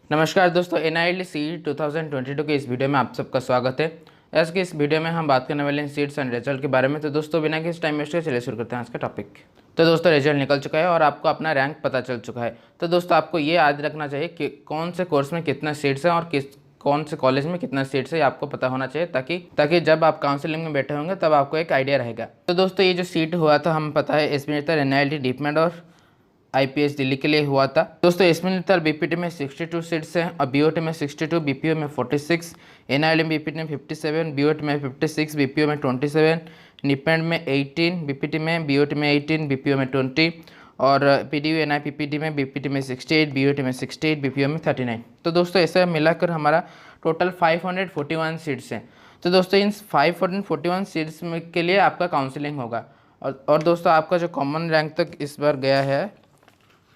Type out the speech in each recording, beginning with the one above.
नमस्कार दोस्तों, NILT CET 2022 के इस वीडियो में आप सबका स्वागत है। आज की इस वीडियो में हम बात करने वाले हैं सीट्स एंड रिजल्ट के बारे में। तो दोस्तों बिना किसी टाइम वेस्ट के चलिए शुरू करते हैं आज का टॉपिक। तो दोस्तों रिजल्ट निकल चुका है और आपको अपना रैंक पता चल चुका है। तो दोस्तों आपको ये याद रखना चाहिए कि कौन से कोर्स में कितना सीट्स हैं और कौन से कॉलेज में कितना सीट्स है, आपको पता होना चाहिए ताकि जब आप काउंसलिंग में बैठे होंगे तब आपको एक आइडिया रहेगा। तो दोस्तों ये जो सीट हुआ था हम पता है इसमें NILT डीपमेड और IPS दिल्ली के लिए हुआ था। दोस्तों इसमें BPT में 62 सीट्स हैं और BOT में 62, BPO में 46, NILT में BPT में 57, BOT में 56, BPO में 27, निपेंड में 18, BPT में BOT में 18, BPO में 20 और PDU NI PPT में BPT में 68, BOT में 68, BPO में 39। तो दोस्तों ऐसा मिलाकर हमारा टोटल 541 सीट्स हैं। तो दोस्तों इन 541 सीट्स के लिए आपका काउंसलिंग होगा और दोस्तों आपका जो कॉमन रैंक तक इस बार गया है।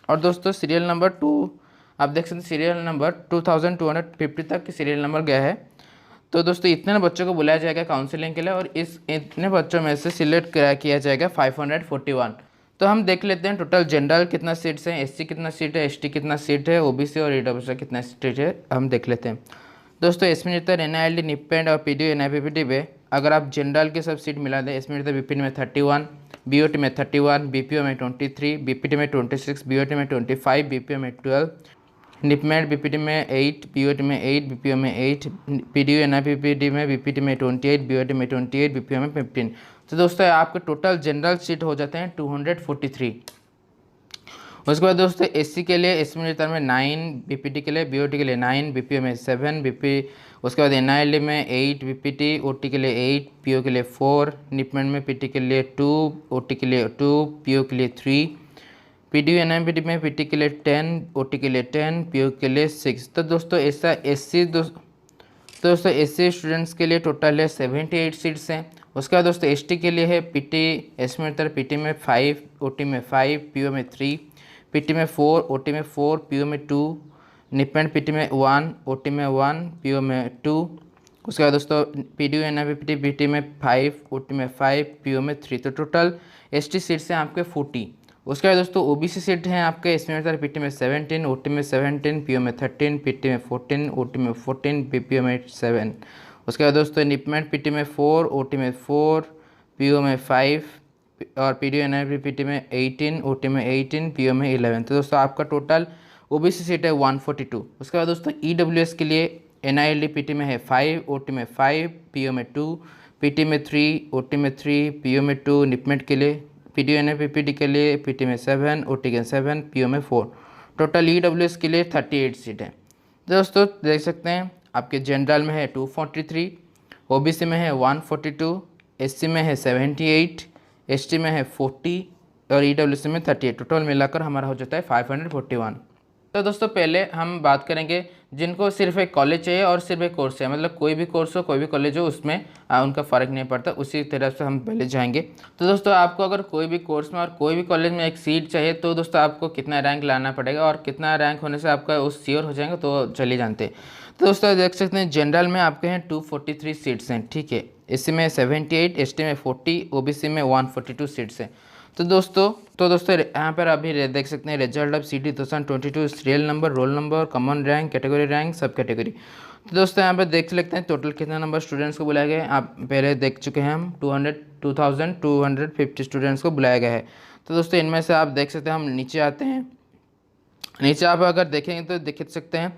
और दोस्तों सीरियल नंबर 2 आप देख सकते हैं, सीरियल नंबर 2250 तक की सीरियल नंबर गया है। तो दोस्तों इतने बच्चों को बुलाया जाएगा काउंसलिंग के लिए और इस इतने बच्चों में से सिलेक्ट किया जाएगा 541। तो हम देख लेते हैं टोटल जनरल कितना सीट्स हैं, SC कितना सीट है, ST कितना सीट है, OBC और EWS कितना सीट है, हम देख लेते हैं। दोस्तों इसमें जितना NILT निपेंड और PDU NI PPT पे अगर आप जनरल के सब सीट मिला दें, इसमें जितना BPT में 31, BOT में 31, BPO में 23, BPT में 26, BOT में 25, BPO में 12, निपमेड BPT में 8, BOT में 8, BPO में 8, PDU NI PPT में BPT में 28, BOT में 28, BPO में 15। तो दोस्तों आपके टोटल जनरल सीट हो जाते हैं 243। उसके बाद दोस्तों SC के लिए इसमें में 9, BPT के लिए, BOT के लिए 9, BPO में 7, उसके बाद NILT में 8, BPT, OT के लिए 8, PO के लिए 4, निपमेंट में PT के लिए 2, OT के लिए 2, PO के लिए 3, PDU NIPT में PT के लिए 10, OT के लिए 10, PO के लिए 6। तो दोस्तों ऐसा दोस्तों SC स्टूडेंट्स के लिए टोटल है 78 सीट्स हैं। उसके बाद दोस्तों ST के लिए है PT, इसमें PT में 5, OT में 5, PO में 3, PT में 4, OT में 4, PO में 2, निपेंड PT में 1, OT में 1, PO में 2। उसके बाद दोस्तों PDU NI PPT BT में 5, OT में 5, PO में 3। तो टोटल ST सीट्स हैं आपके 40। उसके बाद दोस्तों OBC सीट हैं आपके, इसमें PT में 17, OT में 17, PO में 13, PT में 14, OT में 14, BPO में 7। उसके बाद दोस्तों निपमेंट PT में 4, OT में 4, PO में 5 और PDU NI PPT में 18, OT में 18, PO में 11। तो दोस्तों आपका टोटल OBC सीट है 142। उसके बाद दोस्तों EWS के लिए NILT PT में है 5, OT में 5, PO में 2, PT में 3, OT में 3, PO में 2, निपमेंट के लिए PDU NI PPT के लिए PT में 7, OT के 7, PO में 4। टोटल EWS के लिए 38 सीट है। दोस्तों देख सकते हैं आपके जनरल में है 243, OBC में है 142, SC में है 78, ST में है 40 और EWC में 38। टोटल मिलाकर हमारा हो जाता है 541। तो दोस्तों पहले हम बात करेंगे जिनको सिर्फ एक कॉलेज चाहिए और सिर्फ एक कोर्स चाहिए, मतलब कोई भी कोर्स हो कोई भी कॉलेज हो उसमें उनका फ़र्क नहीं पड़ता, उसी तरह से हम पहले जाएंगे। तो दोस्तों आपको अगर कोई भी कोर्स में और कोई भी कॉलेज में एक सीट चाहिए तो दोस्तों आपको कितना रैंक लाना पड़ेगा और कितना रैंक होने से आपका उस श्योर हो जाएंगे, तो चलिए जानते हैं। तो दोस्तों देख सकते हैं जनरल में आपके हैं 243 सीट्स हैं, ठीक है। SC में 78, ST में 40, OBC में 142 सीट्स हैं। तो दोस्तों यहाँ पर अभी देख सकते हैं result of CET 2022, serial number, roll number, common rank, category rank, सब कैटेगरी। तो दोस्तों यहाँ पर देख लेते हैं टोटल कितना नंबर स्टूडेंट्स को बुलाया गया है। आप पहले देख चुके हैं, हम 2250 स्टूडेंट्स को बुलाया गया है। तो दोस्तों इनमें से आप देख सकते हैं, हम नीचे आते हैं। नीचे आप अगर देखेंगे तो देख सकते हैं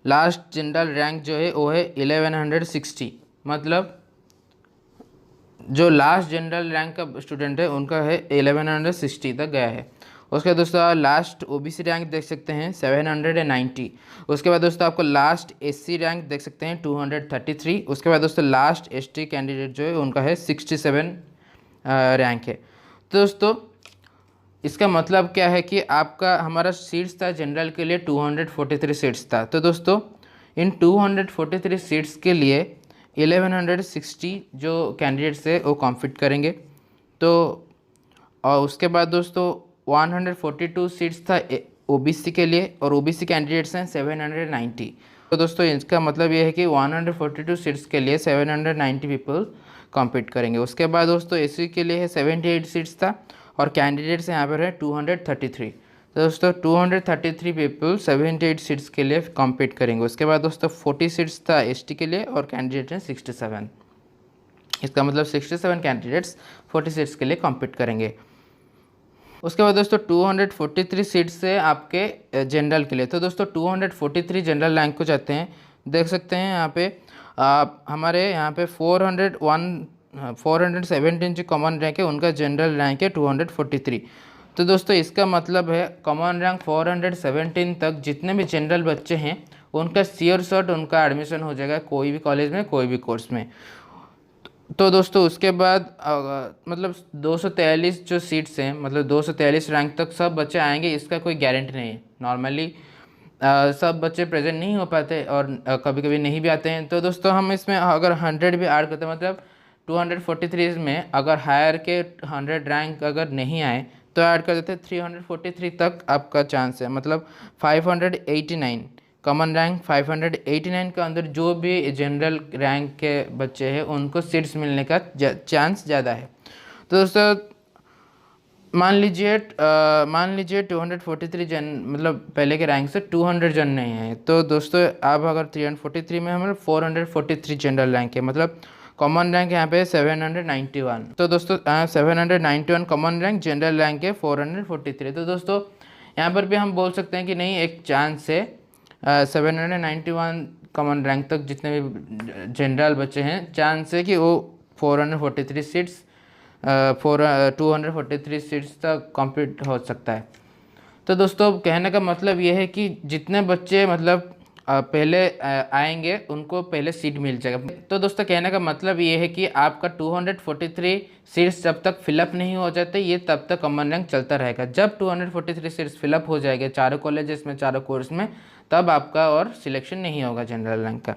लास्ट जनरल रैंक जो है वो है 1160, मतलब जो लास्ट जनरल रैंक का स्टूडेंट है उनका है 1160 तक गया है। उसके बाद दोस्तों लास्ट OBC रैंक देख सकते हैं 790। उसके बाद दोस्तों आपको लास्ट SC रैंक देख सकते हैं 233। उसके बाद दोस्तों लास्ट ST कैंडिडेट जो है उनका है 67 रैंक है। तो दोस्तों इसका मतलब क्या है कि आपका हमारा सीट्स था जनरल के लिए 243 सीट्स था। तो दोस्तों इन 243 सीट्स के लिए 1160 जो कैंडिडेट्स है वो कॉम्पीट करेंगे। तो और उसके बाद दोस्तों 142 सीट्स था OBC के लिए और OBC कैंडिडेट्स हैं 790। तो दोस्तों इसका मतलब ये है कि 142 सीट्स के लिए 790 पीपल कॉम्पीट करेंगे। उसके बाद दोस्तों SC के लिए है 78 सीट्स था और कैंडिडेट्स यहाँ पर है 233। तो दोस्तों 233 पीपल 78 सीट्स के लिए कॉम्पीट करेंगे। उसके बाद दोस्तों 40 सीट्स था एसटी के लिए और कैंडिडेट हैं 67। इसका मतलब 67 कैंडिडेट्स 40 सीट्स के लिए कॉम्पीट करेंगे। उसके बाद दोस्तों 243 सीट्स है आपके जनरल के लिए। तो दोस्तों 243 जनरल रैंक को जाते हैं, देख सकते हैं यहाँ पे हमारे यहाँ पे 417 जो कॉमन रैंक है उनका जनरल रैंक है 243। तो दोस्तों इसका मतलब है कॉमन रैंक 417 तक जितने भी जनरल बच्चे हैं उनका श्योर शॉट उनका एडमिशन हो जाएगा कोई भी कॉलेज में, कोई भी कोर्स में। तो दोस्तों उसके बाद मतलब 243 जो सीट्स हैं, मतलब 243 रैंक तक सब बच्चे आएंगे, इसका कोई गारंटी नहीं है। नॉर्मली सब बच्चे प्रेजेंट नहीं हो पाते और कभी कभी नहीं भी आते हैं। तो दोस्तों हम इसमें अगर 100 भी ऐड करते हैं, मतलब 243 में अगर हायर के 100 रैंक अगर नहीं आए तो ऐड कर देते हैं 343 तक आपका चांस है, मतलब 589 कॉमन रैंक 589 के अंदर जो भी जनरल रैंक के बच्चे हैं उनको सीट्स मिलने का चांस ज़्यादा है। तो दोस्तों मान लीजिए 243 जन मतलब पहले के रैंक से 200 जन नहीं है, तो दोस्तों आप अगर 343 में हमारे 443 जनरल रैंक है, मतलब कॉमन रैंक यहाँ पे 791। तो दोस्तों 791 कॉमन रैंक, जनरल रैंक है 443। तो दोस्तों यहाँ पर भी हम बोल सकते हैं कि नहीं, एक चांस है 791 कॉमन रैंक तक जितने भी जनरल बच्चे हैं चांस है कि वो 443 सीट्स 243 सीट्स तक कॉम्पीट हो सकता है। तो दोस्तों कहने का मतलब ये है कि जितने बच्चे मतलब पहले आएंगे उनको पहले सीट मिल जाएगा। तो दोस्तों कहने का मतलब ये है कि आपका 243 सीट्स जब तक फिलअप नहीं हो जाते ये तब तक कॉमन रैंक चलता रहेगा। जब 243 सीट्स फिलअप हो जाएंगे चारों कॉलेजेस में, चारों कोर्स में, तब आपका और सिलेक्शन नहीं होगा जनरल रैंक का।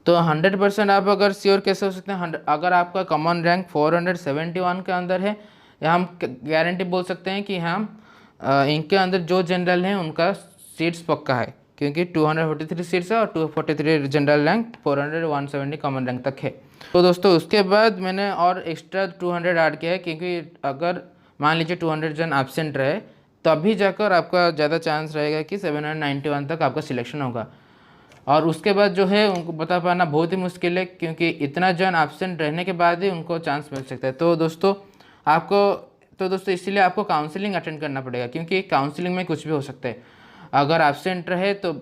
तो 100% आप अगर श्योर कैसे हो सकते हैं, अगर आपका कॉमन रैंक 471 के अंदर है, या हम गारंटी बोल सकते हैं कि हम इनके अंदर जो जनरल हैं उनका सीट्स पक्का है, क्योंकि 243 सीट्स है और 243 जनरल रैंक 170 कॉमन रैंक तक है। तो दोस्तों उसके बाद मैंने और एक्स्ट्रा 200 ऐड किया है, क्योंकि अगर मान लीजिए 200 जन एब्सेंट रहे तभी जाकर आपका ज़्यादा चांस रहेगा कि 791 तक आपका सिलेक्शन होगा। और उसके बाद जो है उनको बता पाना बहुत ही मुश्किल है, क्योंकि इतना जन एब्सेंट रहने के बाद ही उनको चांस मिल सकता है। तो दोस्तों इसीलिए आपको काउंसलिंग अटेंड करना पड़ेगा, क्योंकि काउंसलिंग में कुछ भी हो सकता है। अगर एब्सेंट रहे तो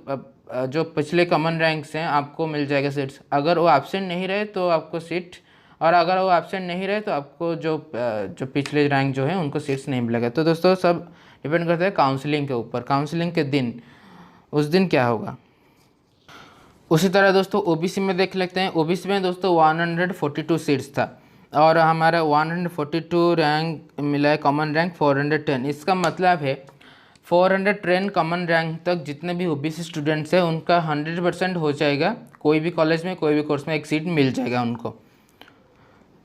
जो पिछले कॉमन रैंक्स हैं आपको मिल जाएगा सीट्स, अगर वो एब्सेंट नहीं रहे तो आपको सीट, और अगर वो एब्सेंट नहीं रहे तो आपको जो पिछले रैंक जो है उनको सीट्स नहीं मिलेगा। तो दोस्तों सब डिपेंड करता है काउंसलिंग के ऊपर, काउंसलिंग के दिन उस दिन क्या होगा। उसी तरह दोस्तों ओबीसी में देख लेते हैं। ओबीसी में दोस्तों 142 सीट्स था और हमारा 142 रैंक मिला है कॉमन रैंक 410। इसका मतलब है 410 कॉमन रैंक तक जितने भी ओबीसी स्टूडेंट्स हैं उनका 100% हो जाएगा, कोई भी कॉलेज में, कोई भी कोर्स में एक सीट मिल जाएगा उनको।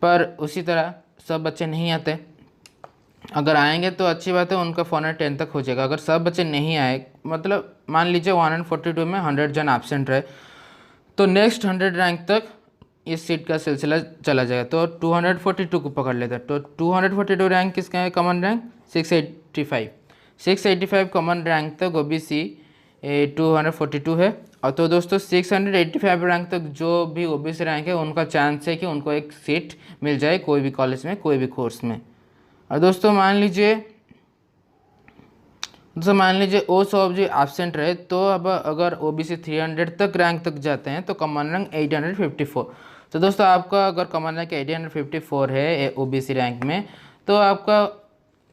पर उसी तरह सब बच्चे नहीं आते, अगर आएंगे तो अच्छी बात है, उनका 410 तक हो जाएगा। अगर सब बच्चे नहीं आए, मतलब मान लीजिए 142 में 100 जन एब्सेंट रहे, तो नेक्स्ट 100 रैंक तक इस सीट का सिलसिला चला जाएगा। तो 242 को पकड़ लेते हैं। तो 242 रैंक किसका है कॉमन रैंक? 685 कॉमन रैंक तक ओबीसी 242 है। और तो दोस्तों 685 रैंक तक जो भी ओबीसी रैंक है उनका चांस है कि उनको एक सीट मिल जाए कोई भी कॉलेज में, कोई भी कोर्स में। और दोस्तों मान लीजिए ओ सब जो एब्सेंट रहे, तो अब अगर ओबीसी 300 तक रैंक तक जाते हैं तो कॉमन रैंक 854। तो दोस्तों आपका अगर कॉमन रैंक 854 है ओबीसी रैंक में, तो आपका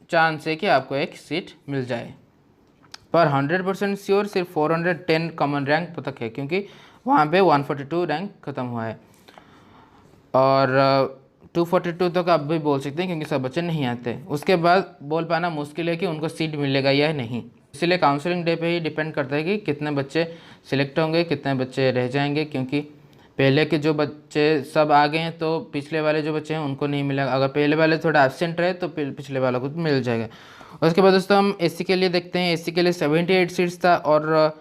चांस है कि आपको एक सीट मिल जाए। पर 100% श्योर सिर्फ 410 कॉमन रैंक तक है, क्योंकि वहाँ पे 142 रैंक ख़त्म हुआ है। और 242 तक आप भी बोल सकते हैं, क्योंकि सब बच्चे नहीं आते। उसके बाद बोल पाना मुश्किल है कि उनको सीट मिलेगा या नहीं। इसीलिए काउंसलिंग डे पे ही डिपेंड करता है कि कितने बच्चे सिलेक्ट होंगे, कितने बच्चे रह जाएंगे, क्योंकि पहले के जो बच्चे सब आ गए हैं तो पिछले वाले जो बच्चे हैं उनको नहीं मिलेगा। अगर पहले वाले थोड़ा एब्सेंट रहे तो पिछले वालों को मिल जाएगा। उसके बाद दोस्तों हम एससी के लिए देखते हैं। एससी के लिए 78 सीट्स था और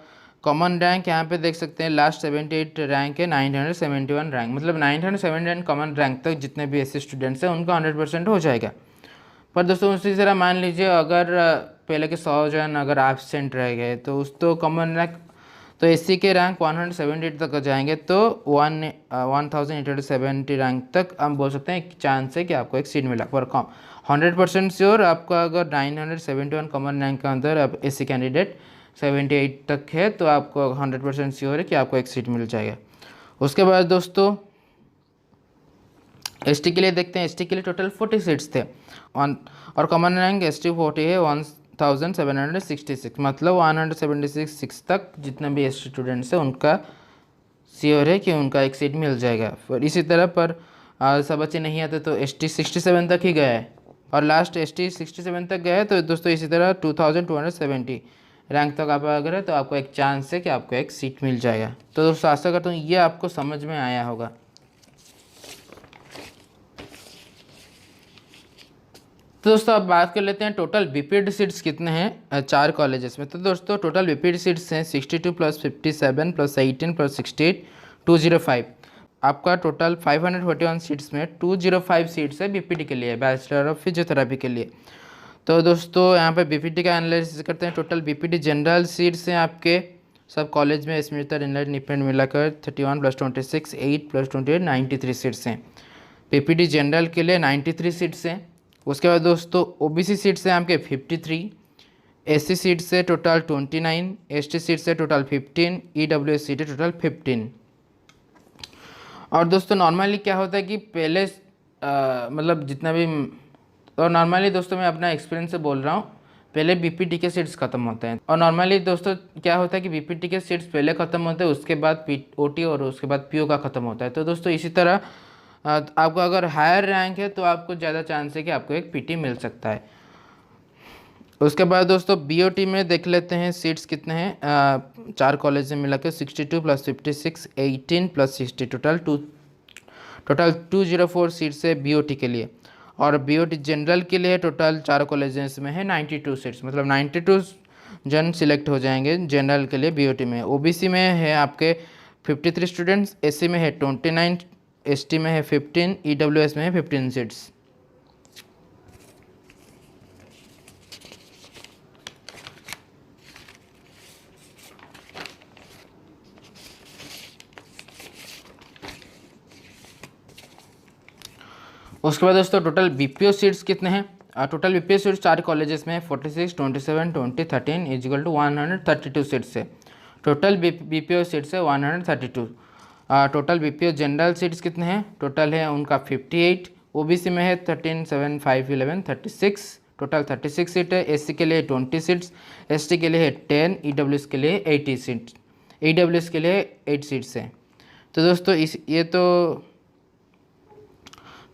कॉमन रैंक यहाँ पे देख सकते हैं लास्ट 78 रैंक है 971 रैंक, मतलब 971 कॉमन रैंक तक जितने भी एससी स्टूडेंट्स हैं उनका 100% हो जाएगा। पर दोस्तों उसी तरह मान लीजिए अगर पहले के 100 जन अगर एब्सेंट रह गए तो उस तो कॉमन रैंक तो एससी के रैंक 178 तक जाएंगे, तो 1870 रैंक तक हम बोल सकते हैं एक चांस है कि आपको एक सीट मिला। पर कम 100% श्योर आपका अगर 971 कॉमन रैंक के अंदर अब एससी कैंडिडेट 78 तक है तो आपको 100% श्योर है कि आपको एक सीट मिल जाएगा। उसके बाद दोस्तों एसटी के लिए देखते हैं। एसटी के लिए टोटल 40 सीट्स थे और कॉमन रैंक एसटी 40 है 1766, मतलब 176 तक जितना भी एसटी स्टूडेंट्स है उनका श्योर है कि उनका एक सीट मिल जाएगा। पर इसी तरह पर सब बच्चे नहीं आते तो एसटी 67 तक ही गया है और लास्ट एसटी 67 तक गया है। तो दोस्तों इसी तरह 2270 रैंक तक आप अगर है तो आपको एक चांस है कि आपको एक सीट मिल जाएगा। तो दोस्तों आशा करता हूँ ये आपको समझ में आया होगा। तो दोस्तों अब बात कर लेते हैं टोटल बीपीएड सीट्स कितने हैं 4 कॉलेजेस में। तो दोस्तों टोटल बीपीएड सीट्स हैं 62 + 57 + 18 + 68 205। आपका टोटल 541 सीट्स में 205 सीट्स है बीपीडी के लिए, बैचलर ऑफ फिजियोथेरेपी के लिए। तो दोस्तों यहाँ पे बीपीडी का एनालिसिस करते हैं। टोटल बीपीडी जनरल सीट्स हैं आपके सब कॉलेज में स्मितर इनलाइट निपेंड मिलाकर 31 + 26 8 + 28 93 सीट्स हैं। बीपीडी जनरल के लिए 93 सीट्स हैं। उसके बाद दोस्तों ओबीसी सीट्स हैं आपके 53, एससी सीट्स से टोटल 29, एसटी सीट से टोटल 15, ईडब्ल्यूएस सीट टोटल 15। और दोस्तों नॉर्मली क्या होता है कि पहले मतलब जितना भी, और नॉर्मली दोस्तों मैं अपना एक्सपीरियंस से बोल रहा हूँ, पहले बीपीटी के सीट्स खत्म होते हैं और नॉर्मली दोस्तों क्या होता है कि बीपीटी के सीट्स पहले ख़त्म होते हैं, उसके बाद ओटी और उसके बाद पीओ का ख़त्म होता है। तो दोस्तों इसी तरह आपको अगर हायर रैंक है तो आपको ज़्यादा चांस है कि आपको एक पीटी मिल सकता है। उसके बाद दोस्तों बीओटी में देख लेते हैं सीट्स कितने हैं 4 कॉलेज में मिला के 62 + 56 18 + 60 टोटल 204 सीट्स है बीओटी के लिए। और बीओटी जनरल के लिए टोटल 4 कॉलेजेस में है 92 सीट्स, मतलब 92 जन सिलेक्ट हो जाएंगे जनरल के लिए बीओटी में। ओबीसी में है आपके 53 स्टूडेंट्स, एससी में है 29, एसटी में है 15, ईडब्ल्यूएस में है 15 सीट्स। उसके बाद दोस्तों टोटल बीपीओ सीट्स कितने हैं टोटल बीपीओ सीट्स 4 कॉलेजेस में 46 27 20 13 = 132 सीट्स है। टोटल बीपीओ सीट्स है 132। टोटल बीपीओ जनरल सीट्स कितने हैं टोटल है उनका 58, ओबीसी में है 13 7 5 11 36, टोटल 36 सीट है। एससी के लिए 20 सीट्स, एसटी के लिए है 10, ईडब्ल्यूएस के लिए 80 सीट्स, ईडब्ल्यूएस के लिए 8 सीट्स हैं। तो दोस्तों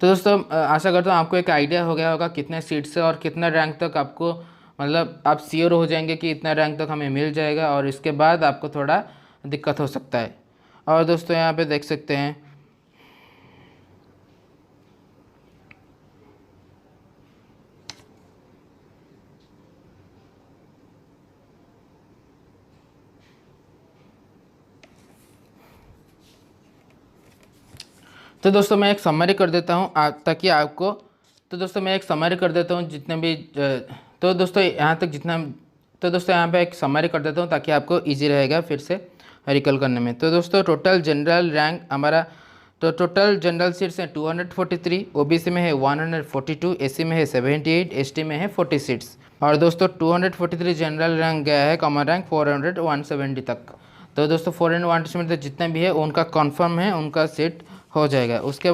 तो दोस्तों आशा करता हूँ आपको एक आइडिया हो गया होगा कितने सीट्स है और कितना रैंक तक आपको, मतलब आप श्योर हो जाएंगे कि इतना रैंक तक हमें मिल जाएगा और इसके बाद आपको थोड़ा दिक्कत हो सकता है। और दोस्तों यहाँ पे देख सकते हैं तो दोस्तों मैं एक समरी कर देता हूँ ताकि आपको, तो दोस्तों मैं एक समरी कर देता हूँ जितने भी, तो दोस्तों यहाँ तक जितना, तो दोस्तों यहाँ पे एक समरी कर देता हूँ ताकि आपको इजी रहेगा फिर से रिकॉल करने में। तो दोस्तों टोटल जनरल रैंक हमारा, तो टोटल जनरल सीट्स हैं 243, ओबीसी में है 142, एससी में है 78, एसटी में है 40 सीट्स। और दोस्तों 243 जनरल रैंक गया है, कॉमन रैंक 400 170 तक। तो दोस्तों 400 170 तक जितने भी है उनका कन्फर्म है, उनका सीट हो जाएगा। उसके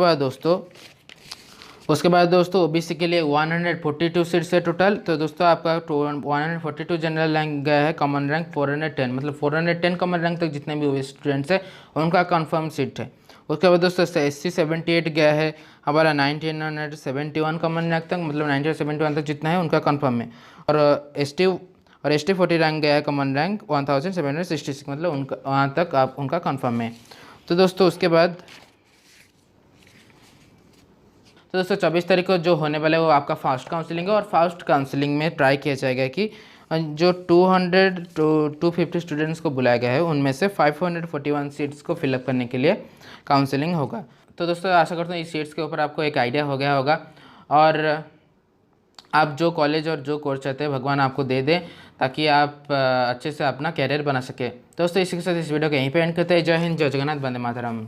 बाद दोस्तों ओबीसी के लिए 142 सीट्स है टोटल। तो दोस्तों आपका 142 जनरल रैंक गया है, कॉमन रैंक 410, मतलब 410 कॉमन रैंक तक जितने भी ओबीसी स्टूडेंट्स है उनका कंफर्म सीट है। उसके बाद दोस्तों एससी 78 गया है हमारा 1971 कॉमन रैंक तक, मतलब 1971 तक जितना है उनका कंफर्म है। और एसटी 40 रैंक गया है कॉमन रैंक 1766, मतलब उनका वहाँ तक आप उनका कंफर्म है। तो दोस्तों उसके बाद तो दोस्तों 24 तारीख को जो होने वाला है वो आपका फास्ट काउंसलिंग है और फास्ट काउंसलिंग में ट्राई किया जाएगा कि जो 200 to 250 स्टूडेंट्स को बुलाया गया है उनमें से 541 सीट्स को फिलअप करने के लिए काउंसलिंग होगा। तो दोस्तों आशा करता हूँ इस सीट्स के ऊपर आपको एक आइडिया हो गया होगा। और आप जो कॉलेज और जो कोर्स चाहते हैं भगवान आपको दे दे, ताकि आप अच्छे से अपना कैरियर बना सके। दोस्तों इसी के साथ इस वीडियो को यहीं पे एंड करते हैं। जय हिंद, जय जगन्नाथ, वंदे मातरम।